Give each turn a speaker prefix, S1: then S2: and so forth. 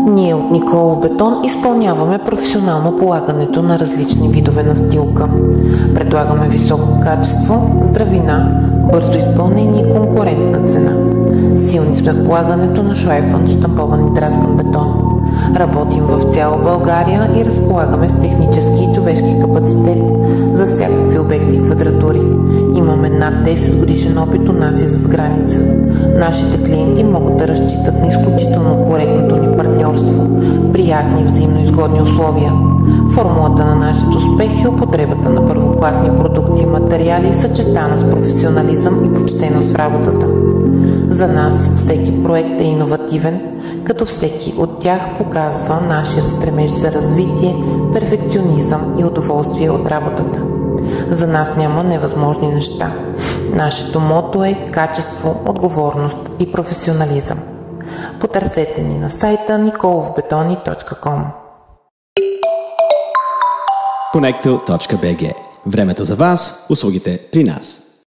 S1: Ние от Николов Бетон изпълняваме професионално полагането на различни видове настилка. Предлагаме високо качество, здравина, бързо изпълнение и конкурентна цена. Силни сме в полагането на шлайфан, щампован и драскан бетон. Работим в цяла България и разполагаме с технически и човешки капацитет за всякакви обекти и квадратури. Имаме над 10 годишен опит у нас и зад граница. Нашите клиенти могат да разчитат на изключително коректното ни партньорство при ясни и взаимно изгодни условия. Формулата на нашия успех е употребата на първокласни продукти и материали, съчетана с професионализъм и почтеност в работата. За нас всеки проект е иновативен, като всеки от тях показва нашия стремеж за развитие, перфекционизъм и удоволствие от работата. За нас няма невъзможни неща. Нашето мото е качество, отговорност и професионализъм. Потърсете ни на сайта nicolovbetoni.com.
S2: Connecto.bg. Времето за вас, услугите при нас.